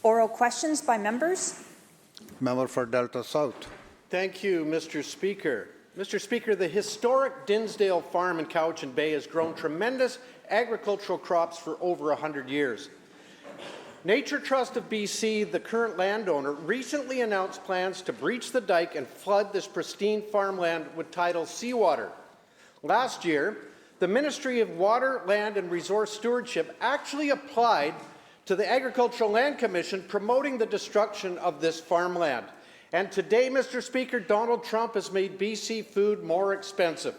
Oral questions by members. Member for Delta South. Thank you, Mr. Speaker. Mr. Speaker, the historic Dinsdale Farm in Cowichan Bay has grown tremendous agricultural crops for over 100 years. Nature Trust of BC, the current landowner, recently announced plans to breach the dike and flood this pristine farmland with tidal seawater. Last year, the Ministry of Water, Land and Resource Stewardship actually applied to the Agricultural Land Commission promoting the destruction of this farmland. And today, Mr. Speaker, Donald Trump has made BC food more expensive.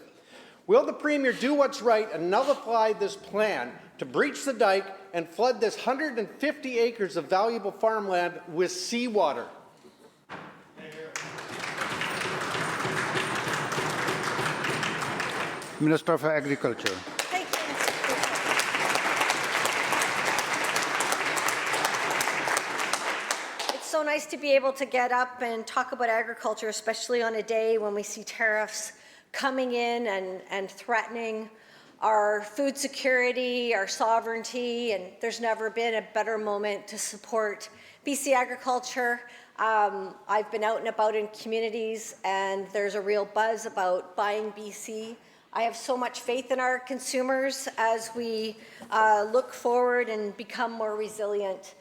Will the Premier do what's right and nullify this plan to breach the dike and flood this 150 acres of valuable farmland with seawater? Minister of Agriculture. Thank you, Mr. Speaker. It's so nice to be able to get up and talk about agriculture, especially on a day when we see tariffs coming in and threatening our food security, our sovereignty, and there's never been a better moment to support BC agriculture. I've been out and about in communities, and there's a real buzz about buying BC. I have so much faith in our consumers as we look forward and become more resilient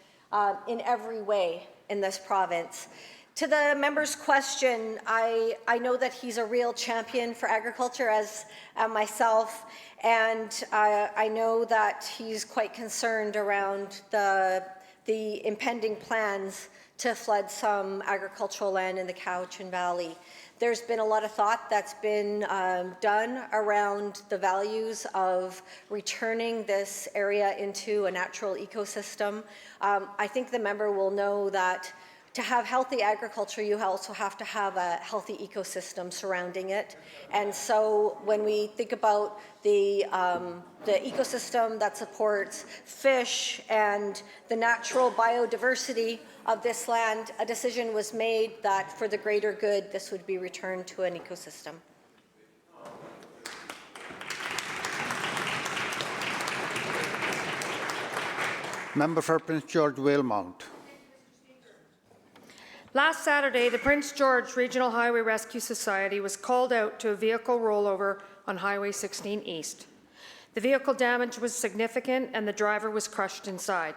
in every way in this province. To the member's question, I know that he's a real champion for agriculture, as myself, and I know that he's quite concerned around the impending plans to flood some agricultural land in the Cowichan Valley. There's been a lot of thought that's been done around the values of returning this area into a natural ecosystem. I think the member will know that to have healthy agriculture, you also have to have a healthy ecosystem surrounding it. And so when we think about the ecosystem that supports fish and the natural biodiversity of this land, a decision was made that for the greater good, this would be returned to an ecosystem. Member for Prince George Valemount. Last Saturday, the Prince George Regional Highway Rescue Society was called out to a vehicle rollover on Highway 16 East. The vehicle damage was significant and the driver was crushed inside.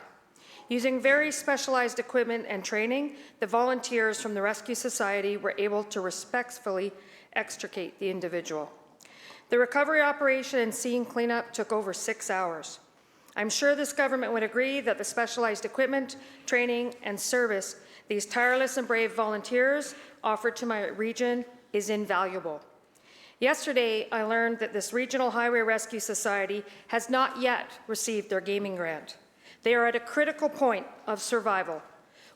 Using very specialized equipment and training, the volunteers from the Rescue Society were able to respectfully extricate the individual. The recovery operation and scene cleanup took over 6 hours. I'm sure this government would agree that the specialized equipment, training, and service these tireless and brave volunteers offered to my region is invaluable. Yesterday, I learned that this Regional Highway Rescue Society has not yet received their gaming grant. They are at a critical point of survival.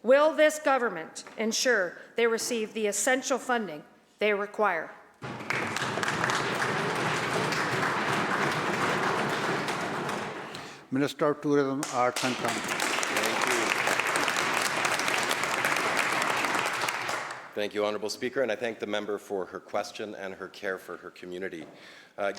Will this government ensure they receive the essential funding they require? Minister of Tourism, Arts and Culture. Thank you, Honourable Speaker, and I thank the member for her question and her care for her community.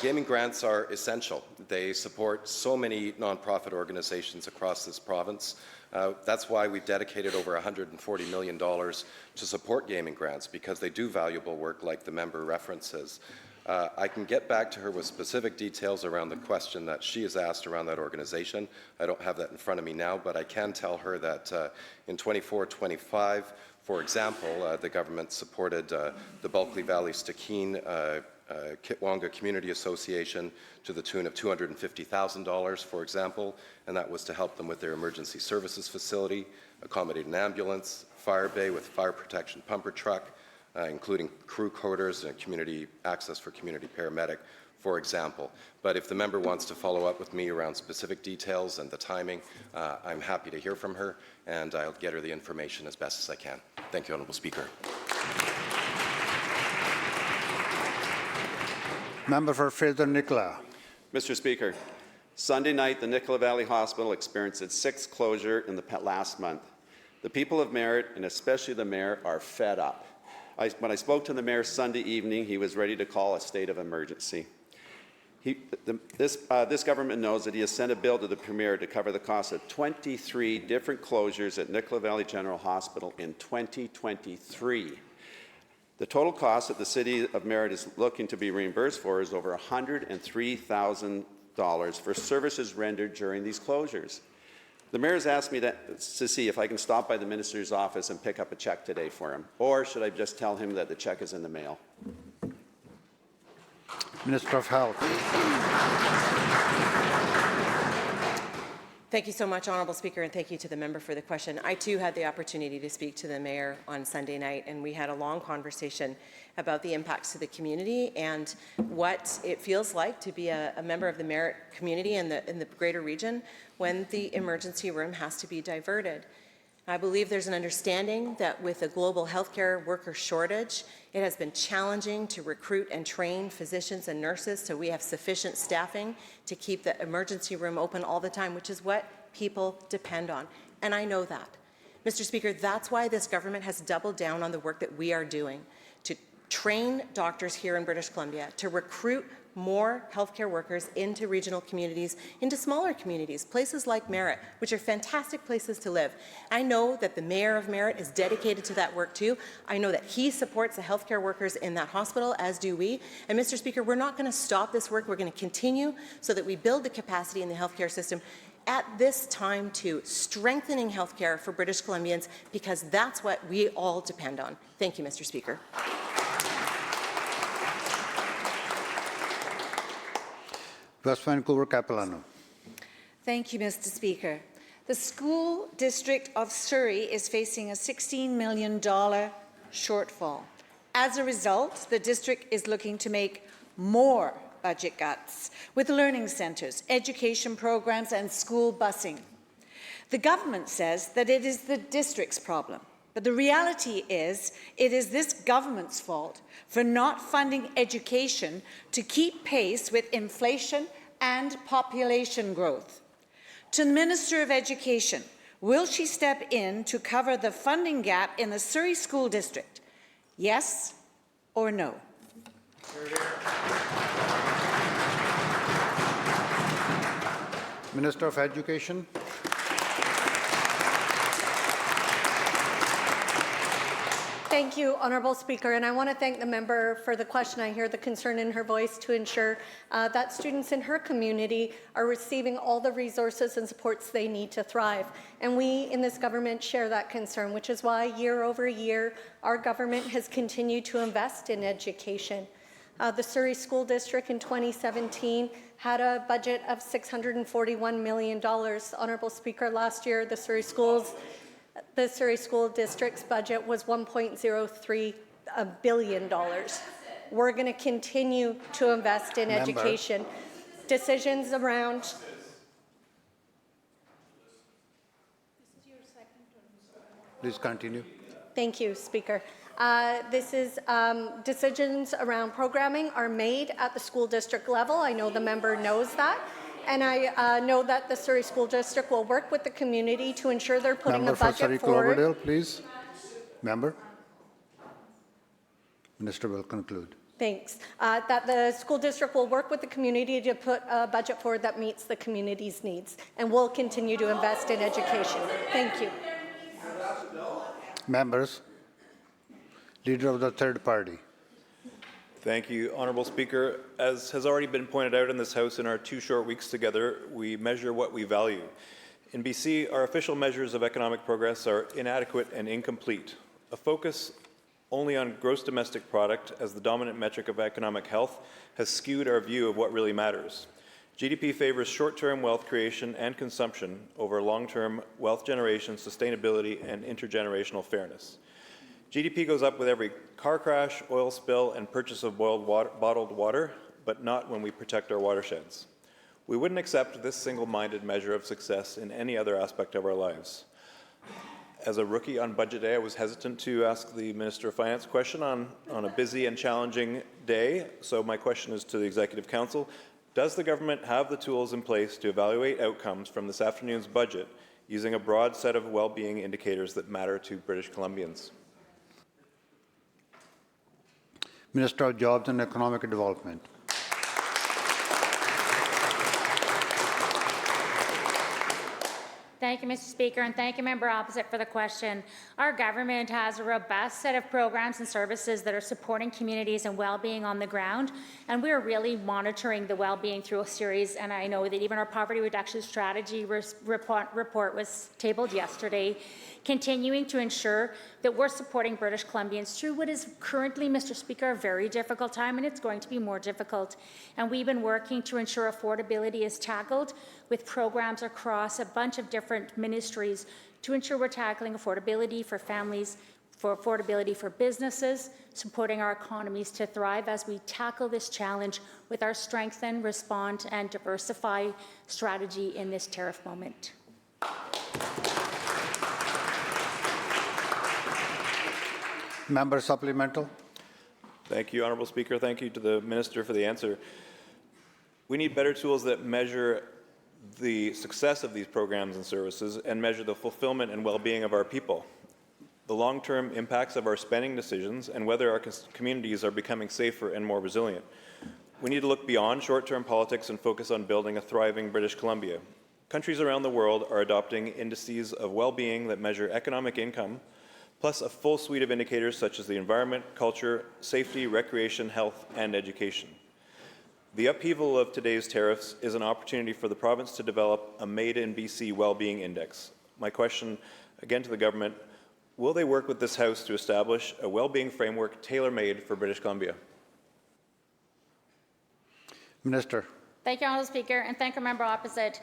Gaming grants are essential. They support so many nonprofit organizations across this province. That's why we've dedicated over $140 million to support gaming grants, because they do valuable work like the member references. I can get back to her with specific details around the question that she has asked around that organization. I don't have that in front of me now, but I can tell her that in 24-25, for example, the government supported the Bulkley Valley Stikine Kitwanga Community Association to the tune of $250,000, for example, and that was to help them with their emergency services facility, accommodate an ambulance, fire bay with fire protection pumper truck, including crew quarters and community access for community paramedic, for example. But if the member wants to follow up with me around specific details and the timing, I'm happy to hear from her, and I'll get her the information as best as I can. Thank you, Honourable Speaker. Member for Fraser-Nicola. Mr. Speaker, Sunday night, the Nicola Valley Hospital experienced its 6th closure in the last month. The people of Merritt, and especially the mayor, are fed up. When I spoke to the mayor Sunday evening, he was ready to call a state of emergency. This government knows that he has sent a bill to the Premier to cover the cost of 23 different closures at Nicola Valley General Hospital in 2023. The total cost that the City of Merritt is looking to be reimbursed for is over $103,000 for services rendered during these closures. The Mayor has asked me to see if I can stop by the Minister's office and pick up a check today for him, or should I just tell him that the check is in the mail? Minister of Health. Thank you so much, Honourable Speaker, and thank you to the member for the question. I too had the opportunity to speak to the Mayor on Sunday night, and we had a long conversation about the impacts to the community and what it feels like to be a member of the Merritt community in the greater region when the emergency room has to be diverted. I believe there's an understanding that with a global healthcare worker shortage, it has been challenging to recruit and train physicians and nurses so we have sufficient staffing to keep the emergency room open all the time, which is what people depend on. And I know that. Mr. Speaker, that's why this government has doubled down on the work that we are doing to train doctors here in British Columbia, to recruit more healthcare workers into regional communities, into smaller communities, places like Merritt, which are fantastic places to live. I know that the Mayor of Merritt is dedicated to that work too. I know that he supports the healthcare workers in that hospital, as do we. And Mr. Speaker, we're not going to stop this work. We're going to continue so that we build the capacity in the healthcare system at this time too, strengthening healthcare for British Columbians, because that's what we all depend on. Thank you, Mr. Speaker. West Vancouver Capilano. Thank you, Mr. Speaker. The school district of Surrey is facing a $16 million shortfall. As a result, the district is looking to make more budget cuts with learning centres, education programs and school busing. The government says that it is the district's problem, but the reality is it is this government's fault for not funding education to keep pace with inflation and population growth. To the Minister of Education, will she step in to cover the funding gap in the Surrey School District? Yes or no? Minister of Education. Thank you, Honourable Speaker, and I want to thank the member for the question. I hear the concern in her voice to ensure that students in her community are receiving all the resources and supports they need to thrive. And we in this government share that concern, which is why year over year our government has continued to invest in education. The Surrey School District in 2017 had a budget of $641 million. Honourable Speaker, last year the Surrey School District's budget was $1.03 billion. We're going to continue to invest in education. Decisions around... Please continue. Thank you, Speaker. Decisions around programming are made at the school district level. I know the member knows that. And I know that the Surrey School District will work with the community to ensure they're putting a budget forward. Cloverdale, please. Member. Minister will conclude. Thanks. That the school district will work with the community to put a budget forward that meets the community's needs, and will continue to invest in education. Thank you. Members. Leader of the third party. Thank you, Honourable Speaker. As has already been pointed out in this House in our 2 short weeks together, we measure what we value. In BC, our official measures of economic progress are inadequate and incomplete. A focus only on gross domestic product as the dominant metric of economic health has skewed our view of what really matters. GDP favors short-term wealth creation and consumption over long-term wealth generation, sustainability, and intergenerational fairness. GDP goes up with every car crash, oil spill, and purchase of bottled water, but not when we protect our watersheds. We wouldn't accept this single-minded measure of success in any other aspect of our lives. As a rookie on Budget Day, I was hesitant to ask the Minister of Finance a question on a busy and challenging day, so my question is to the Executive Council. Does the government have the tools in place to evaluate outcomes from this afternoon's budget using a broad set of well-being indicators that matter to British Columbians? Minister of Jobs and Economic Development. Thank you, Mr. Speaker, and thank you, Member Opposite, for the question. Our government has a robust set of programs and services that are supporting communities and well-being on the ground, and we're really monitoring the well-being through a series, and I know that even our poverty reduction strategy report was tabled yesterday, continuing to ensure that we're supporting British Columbians through what is currently, Mr. Speaker, a very difficult time, and it's going to be more difficult. And we've been working to ensure affordability is tackled with programs across a bunch of different ministries to ensure we're tackling affordability for families, for affordability for businesses, supporting our economies to thrive as we tackle this challenge with our strengthen, respond, and diversify strategy in this tariff moment. Member supplemental. Thank you, Honourable Speaker. Thank you to the Minister for the answer. We need better tools that measure the success of these programs and services and measure the fulfillment and well-being of our people, the long-term impacts of our spending decisions, and whether our communities are becoming safer and more resilient. We need to look beyond short-term politics and focus on building a thriving British Columbia. Countries around the world are adopting indices of well-being that measure economic income, plus a full suite of indicators such as the environment, culture, safety, recreation, health, and education. The upheaval of today's tariffs is an opportunity for the province to develop a Made in BC Wellbeing Index. My question, again to the government, will they work with this House to establish a well-being framework tailor-made for British Columbia? Minister. Thank you, Honourable Speaker, and thank you, Member Opposite.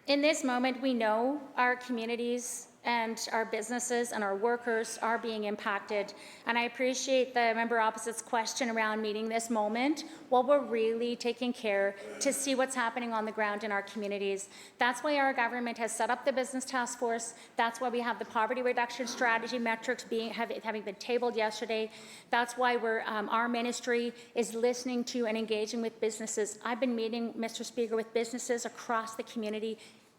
In this moment, we know our communities and our businesses and our workers are being impacted. And I appreciate the Member Opposite's question around meeting this moment while we're really taking care to see what's happening on the ground in our communities. That's why our government has set up the Business Task Force. That's why we have the poverty reduction strategy metrics having been tabled yesterday. That's why our ministry is listening to and engaging with businesses. I've been meeting, Mr. Speaker, with businesses across the community,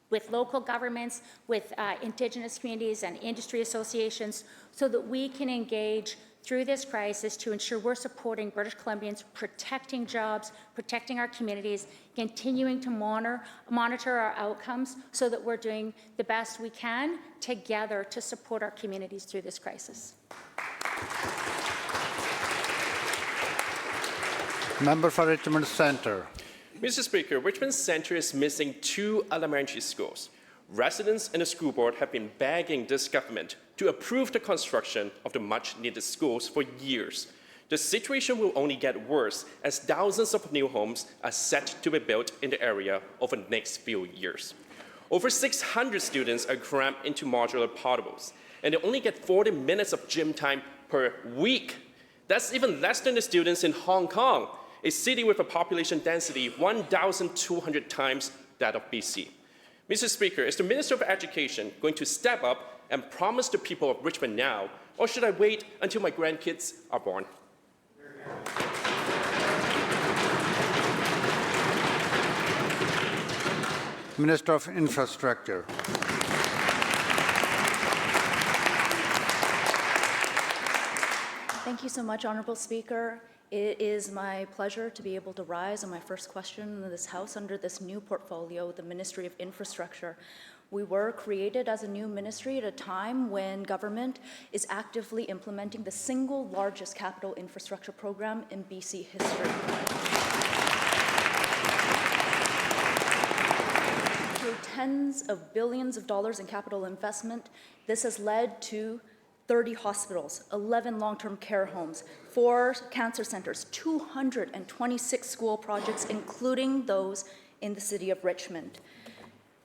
with local governments, with Indigenous communities and industry associations, so that we can engage through this crisis to ensure we're supporting British Columbians, protecting jobs, protecting our communities, continuing to monitor our outcomes so that we're doing the best we can together to support our communities through this crisis. Member for Richmond Centre. Mr. Speaker, Richmond Centre is missing 2 elementary schools. Residents and the school board have been begging this government to approve the construction of the much-needed schools for years. The situation will only get worse as thousands of new homes are set to be built in the area over the next few years. Over 600 students are crammed into modular portables, and they only get 40 minutes of gym time per week. That's even less than the students in Hong Kong, a city with a population density 1,200 times that of BC. Mr. Speaker, is the Minister of Education going to step up and promise the people of Richmond now, or should I wait until my grandkids are born? Minister of Infrastructure. Thank you so much, Honourable Speaker. It is my pleasure to be able to rise on my first question in this House under this new portfolio, the Ministry of Infrastructure. We were created as a new ministry at a time when government is actively implementing the single largest capital infrastructure program in BC history. Through tens of billions of dollars in capital investment, this has led to 30 hospitals, 11 long-term care homes, 4 cancer centers, 226 school projects, including those in the city of Richmond.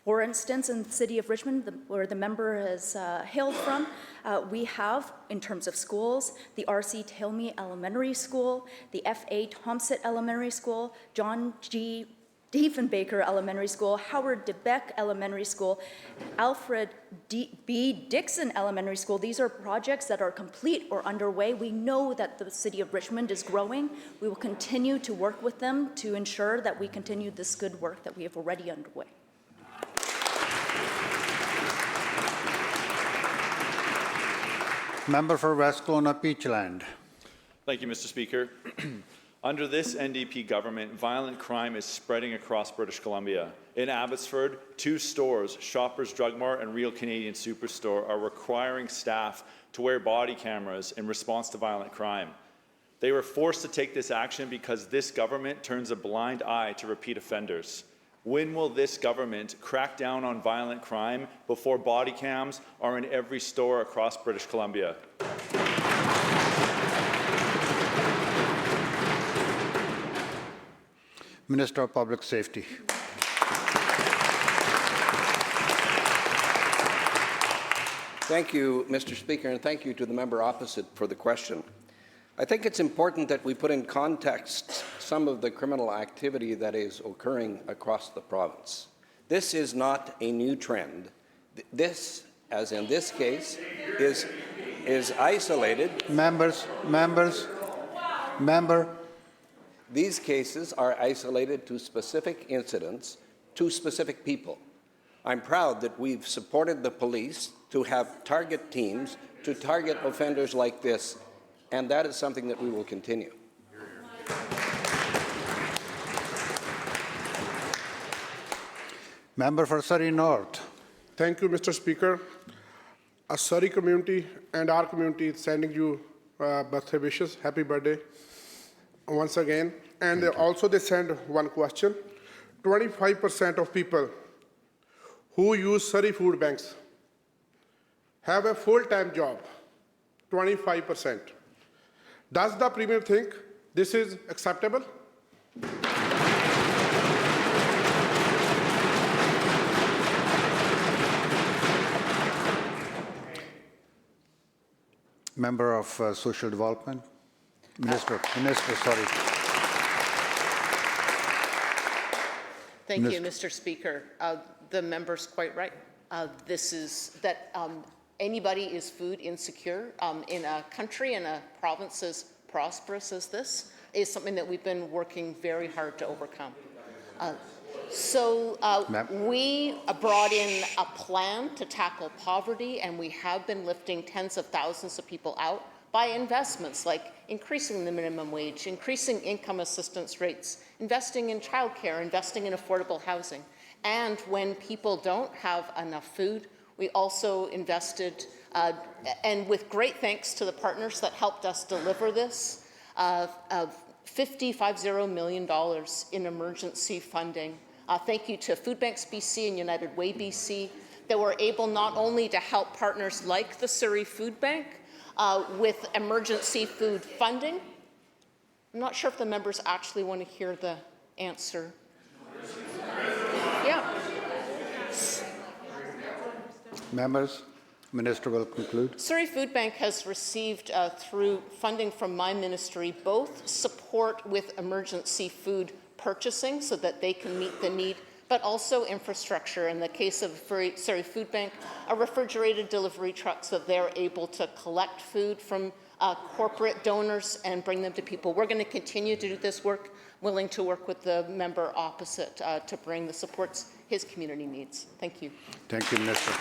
For instance, in the city of Richmond, where the member has hailed from, we have, in terms of schools, the R.C. Tilney Elementary School, the F.A. Thompson Elementary School, John G. Diefenbaker Elementary School, Howard DeBeck Elementary School, Alfred B. Dixon Elementary School. These are projects that are complete or underway. We know that the city of Richmond is growing. We will continue to work with them to ensure that we continue this good work that we have already underway. Member for West Kelowna Peachland. Thank you, Mr. Speaker. Under this NDP government, violent crime is spreading across British Columbia. In Abbotsford, 2 stores, Shoppers Drug Mart and Real Canadian Superstore, are requiring staff to wear body cameras in response to violent crime. They were forced to take this action because this government turns a blind eye to repeat offenders. When will this government crack down on violent crime before body cams are in every store across British Columbia? Minister of Public Safety. Thank you, Mr. Speaker, and thank you to the member opposite for the question. I think it's important that we put in context some of the criminal activity that is occurring across the province. This is not a new trend. This, as in this case, is isolated. Member. These cases are isolated to specific incidents, to specific people. I'm proud that we've supported the police to have target teams to target offenders like this, and that is something that we will continue. Member for Surrey North. Thank you, Mr. Speaker. A Surrey community and our community is sending you birthday wishes. Happy birthday once again. And also they send one question. 25% of people who use Surrey food banks have a full-time job. 25%. Does the Premier think this is acceptable? Member of Social Development. Minister, sorry. Thank you, Mr. Speaker. The member's quite right. This is that anybody is food insecure in a country and a province as prosperous as this is something that we've been working very hard to overcome. We brought in a plan to tackle poverty, and we have been lifting tens of thousands of people out by investments like increasing the minimum wage, increasing income assistance rates, investing in childcare, investing in affordable housing. And when people don't have enough food, we also invested, and with great thanks to the partners that helped us deliver this, $50 million in emergency funding. Thank you to Food Banks BC and United Way BC that were able not only to help partners like the Surrey Food Bank with emergency food funding. I'm not sure if the members actually want to hear the answer. Yeah. Members, Minister will conclude. Surrey Food Bank has received, through funding from my ministry, both support with emergency food purchasing so that they can meet the need, but also infrastructure. In the case of Surrey Food Bank, a refrigerated delivery truck so they're able to collect food from corporate donors and bring them to people. We're going to continue to do this work, willing to work with the member opposite to bring the supports his community needs. Thank you. Thank you, Minister.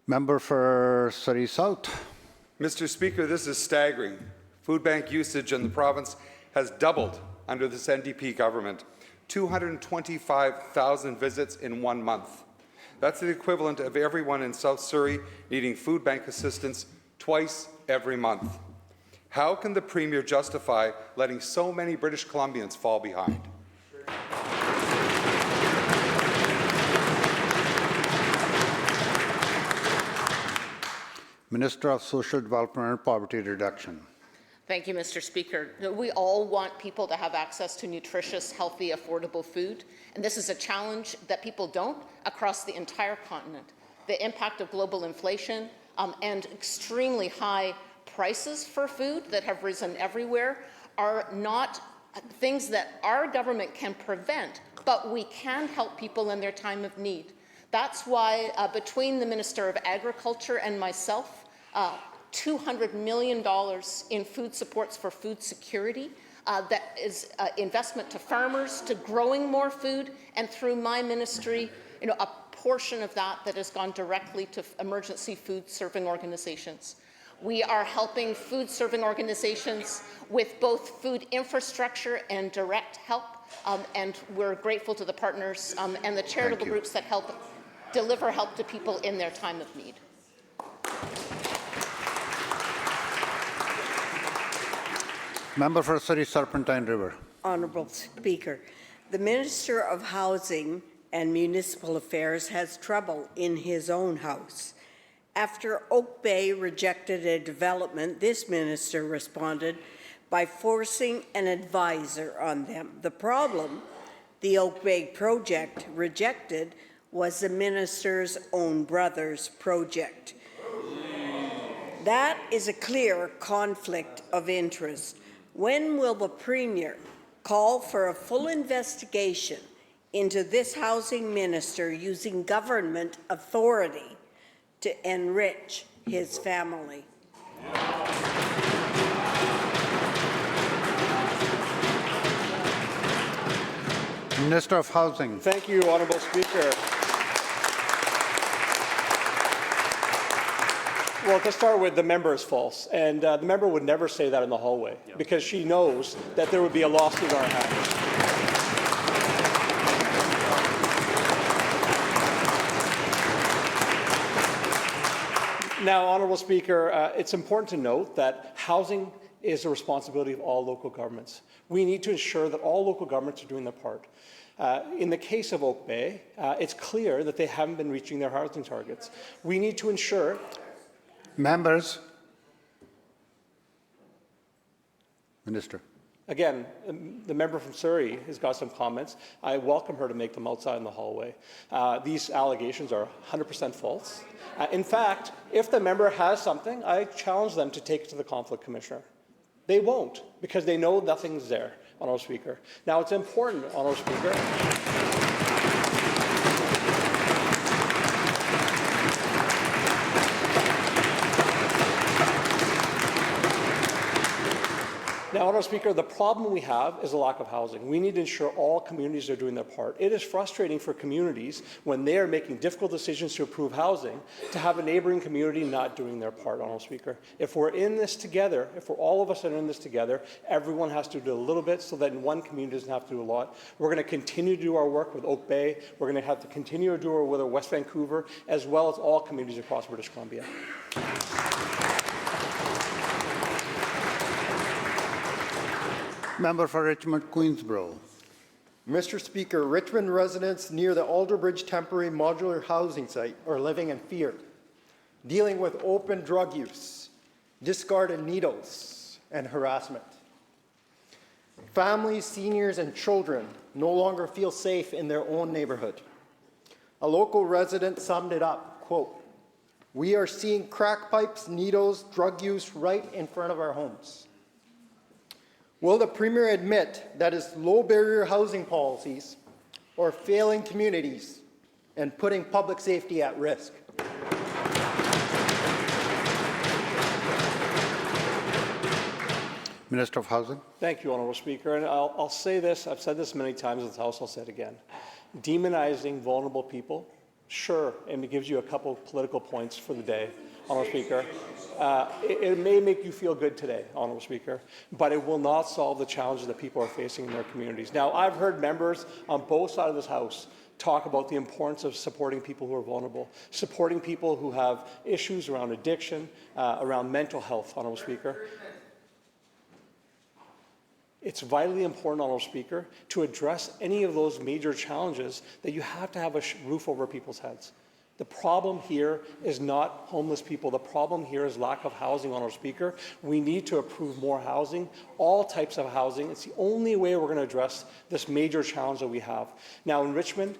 Member for Surrey South. Mr. Speaker, this is staggering. Food bank usage in the province has doubled under this NDP government. 225,000 visits in 1 month. That's the equivalent of everyone in South Surrey needing food bank assistance twice every month. How can the Premier justify letting so many British Columbians fall behind? Minister of Social Development and Poverty Reduction. Thank you, Mr. Speaker. We all want people to have access to nutritious, healthy, affordable food, and this is a challenge that people don't across the entire continent. The impact of global inflation and extremely high prices for food that have risen everywhere are not things that our government can prevent, but we can help people in their time of need. That's why between the Minister of Agriculture and myself, $200 million in food supports for food security. That is investment to farmers, to growing more food, and through my ministry, a portion of that has gone directly to emergency food serving organizations. We are helping food-serving organizations with both food infrastructure and direct help, and we're grateful to the partners and the charitable groups that help deliver help to people in their time of need. Member for Surrey Serpentine River. Honourable Speaker, the Minister of Housing and Municipal Affairs has trouble in his own house. After Oak Bay rejected a development, this minister responded by forcing an advisor on them. The problem the Oak Bay project rejected was the minister's own brother's project. That is a clear conflict of interest. When will the Premier call for a full investigation into this housing minister using government authority to enrich his family? Minister of Housing. Thank you, Honourable Speaker. Well, to start with, the member is false, and the member would never say that in the hallway because she knows that there would be a lawsuit on her hands. Now, Honourable Speaker, it's important to note that housing is a responsibility of all local governments. We need to ensure that all local governments are doing their part. In the case of Oak Bay, it's clear that they haven't been reaching their housing targets. We need to ensure... Members. Minister. Again, the member from Surrey has got some comments. I welcome her to make them outside in the hallway. These allegations are 100% false. In fact, if the member has something, I challenge them to take it to the Conflict Commissioner. They won't, because they know nothing's there, Honourable Speaker. Now, it's important, Honourable Speaker. Now, Honourable Speaker, the problem we have is a lack of housing. We need to ensure all communities are doing their part. It is frustrating for communities when they are making difficult decisions to approve housing to have a neighbouring community not doing their part, Honourable Speaker. If we're in this together, if all of us are in this together, everyone has to do a little bit so that one community doesn't have to do a lot. We're going to continue to do our work with Oak Bay. We're going to have to continue to do our work with West Vancouver, as well as all communities across British Columbia. Member for Richmond Queensborough. Mr. Speaker, Richmond residents near the Alderbridge Temporary Modular Housing Site are living in fear, dealing with open drug use, discarded needles, and harassment. Families, seniors, and children no longer feel safe in their own neighborhood. A local resident summed it up, quote, "We are seeing crack pipes, needles, drug use right in front of our homes." Will the Premier admit that his low-barrier housing policies are failing communities and putting public safety at risk? Minister of Housing. Thank you, Honourable Speaker. And I'll say this, I've said this many times in this House, I'll say it again. Demonizing vulnerable people, sure, and it gives you a couple of political points for the day, Honourable Speaker. It may make you feel good today, Honourable Speaker, but it will not solve the challenges that people are facing in their communities. Now, I've heard members on both sides of this House talk about the importance of supporting people who are vulnerable, supporting people who have issues around addiction, around mental health, Honourable Speaker. It's vitally important, Honourable Speaker, to address any of those major challenges that you have to have a roof over people's heads. The problem here is not homeless people. The problem here is lack of housing, Honourable Speaker. We need to approve more housing, all types of housing. It's the only way we're going to address this major challenge that we have. Now, in Richmond,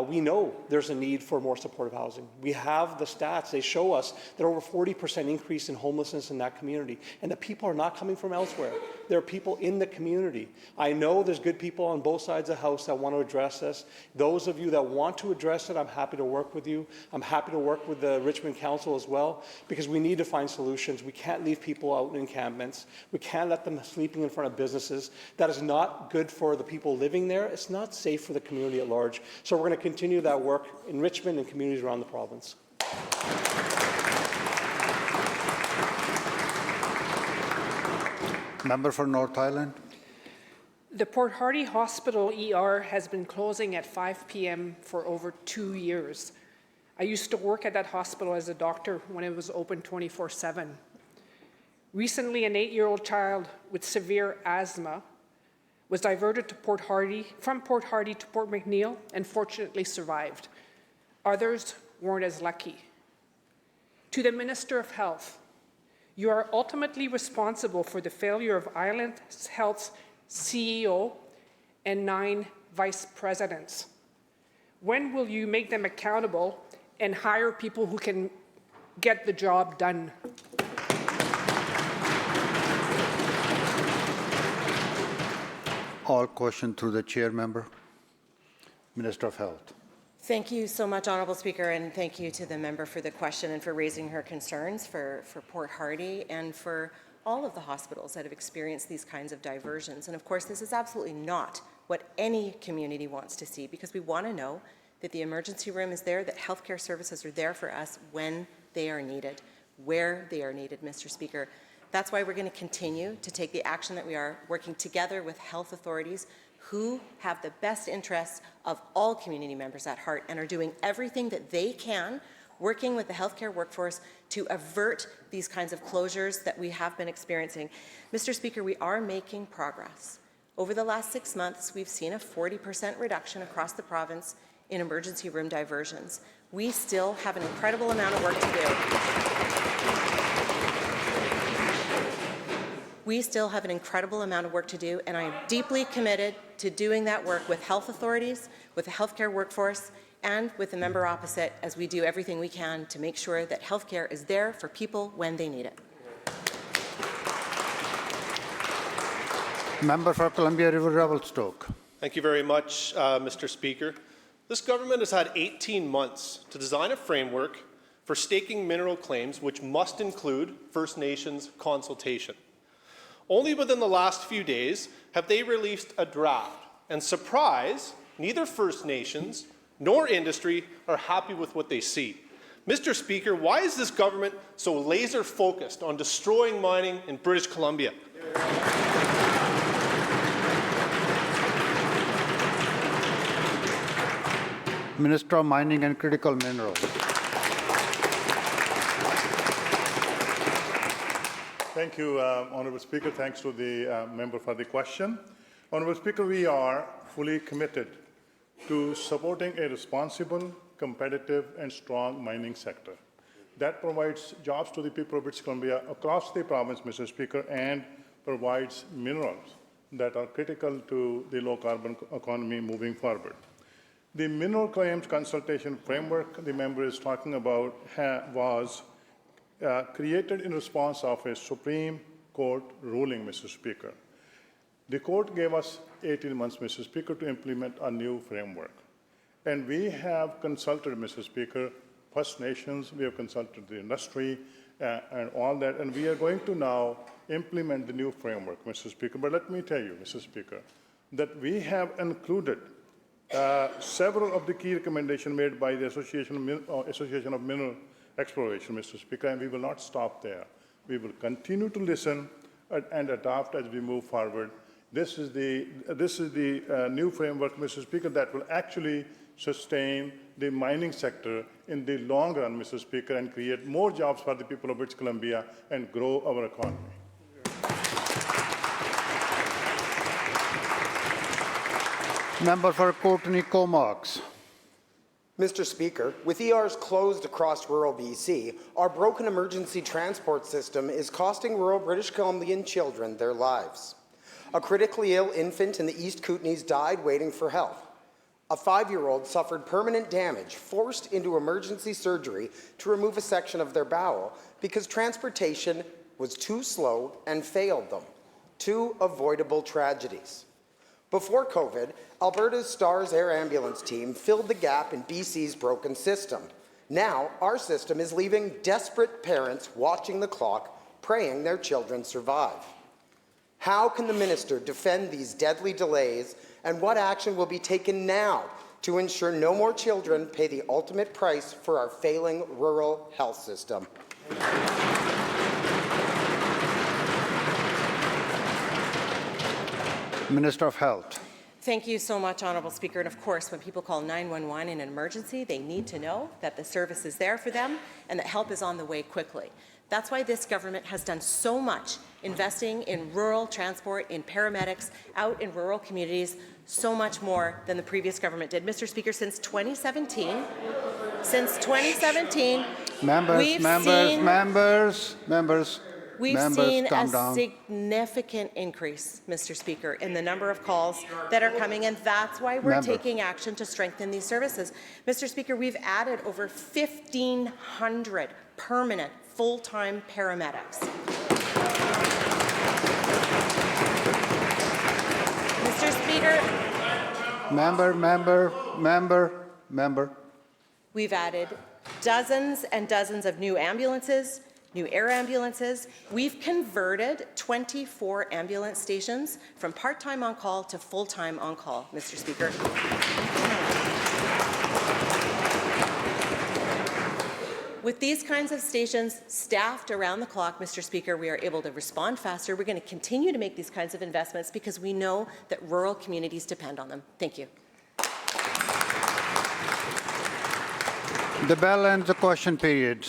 we know there's a need for more supportive housing. We have the stats. They show us that over 40% increase in homelessness in that community. And the people are not coming from elsewhere. There are people in the community. I know there's good people on both sides of the House that want to address this. Those of you that want to address it, I'm happy to work with you. I'm happy to work with the Richmond Council as well, because we need to find solutions. We can't leave people out in encampments. We can't let them sleeping in front of businesses. That is not good for the people living there. It's not safe for the community at large. So we're going to continue that work in Richmond and communities around the province. Member for North Island. The Port Hardy Hospital ER has been closing at 5 p.m. for over 2 years. I used to work at that hospital as a doctor when it was open 24/7. Recently, an 8-year-old child with severe asthma was diverted to from Port Hardy to Port McNeill and fortunately survived. Others weren't as lucky. To the Minister of Health, you are ultimately responsible for the failure of Island Health's CEO and 9 vice presidents. When will you make them accountable and hire people who can get the job done? All questions through the chair member. Minister of Health. Thank you so much, Honourable Speaker, and thank you to the member for the question and for raising her concerns for Port Hardy and for all of the hospitals that have experienced these kinds of diversions. And of course, this is absolutely not what any community wants to see, because we want to know that the emergency room is there, that healthcare services are there for us when they are needed, where they are needed, Mr. Speaker. That's why we're going to continue to take the action that we are, working together with health authorities who have the best interests of all community members at heart and are doing everything that they can, working with the healthcare workforce to avert these kinds of closures that we have been experiencing. Mr. Speaker, we are making progress. Over the last 6 months, we've seen a 40% reduction across the province in emergency room diversions. We still have an incredible amount of work to do. We still have an incredible amount of work to do, and I am deeply committed to doing that work with health authorities, with the healthcare workforce, and with the member opposite as we do everything we can to make sure that healthcare is there for people when they need it. Member for Columbia River Revelstoke. Thank you very much, Mr. Speaker. This government has had 18 months to design a framework for staking mineral claims, which must include First Nations consultation. Only within the last few days have they released a draft, and surprise, neither First Nations nor industry are happy with what they see. Mr. Speaker, why is this government so laser focused on destroying mining in British Columbia? Minister of Mining and Critical Minerals. Thank you, Honourable Speaker. Thanks to the member for the question. Honourable Speaker, we are fully committed to supporting a responsible, competitive and strong mining sector that provides jobs to the people of British Columbia across the province, Mr. Speaker, and provides minerals that are critical to the low-carbon economy moving forward. The mineral claims consultation framework the member is talking about was created in response of a Supreme Court ruling, Mr. Speaker. The court gave us 18 months, Mr. Speaker, to implement a new framework. And we have consulted, Mr. Speaker, First Nations, we have consulted the industry and all that, and we are going to now implement the new framework, Mr. Speaker. But let me tell you, Mr. Speaker, that we have included several of the key recommendations made by the Association of Mineral Exploration, Mr. Speaker, and we will not stop there. We will continue to listen and adopt as we move forward. This is the new framework, Mr. Speaker, that will actually sustain the mining sector in the long run, Mr. Speaker, and create more jobs for the people of British Columbia and grow our economy. Member for Courtenay Comox. Mr. Speaker, with ERs closed across rural BC, our broken emergency transport system is costing rural British Columbian children their lives. A critically ill infant in the East Kootenays died waiting for help. A 5-year-old suffered permanent damage, forced into emergency surgery to remove a section of their bowel because transportation was too slow and failed them. 2 avoidable tragedies. Before COVID, Alberta's STARS Air Ambulance team filled the gap in BC's broken system. Now, our system is leaving desperate parents watching the clock, praying their children survive. How can the minister defend these deadly delays, and what action will be taken now to ensure no more children pay the ultimate price for our failing rural health system? Minister of Health. Thank you so much, Honourable Speaker. And of course, when people call 911 in an emergency, they need to know that the service is there for them and that help is on the way quickly. That's why this government has done so much investing in rural transport, in paramedics, out in rural communities, so much more than the previous government did. Mr. Speaker, since 2017, We've seen a significant increase, Mr. Speaker, in the number of calls that are coming, and that's why we're taking action to strengthen these services. Mr. Speaker, we've added over 1,500 permanent full-time paramedics. Mr. Speaker. Member. We've added dozens and dozens of new ambulances, new air ambulances. We've converted 24 ambulance stations from part-time on-call to full-time on-call, Mr. Speaker. With these kinds of stations staffed around the clock, Mr. Speaker, we are able to respond faster. We're going to continue to make these kinds of investments because we know that rural communities depend on them. Thank you. The bell ends the question period.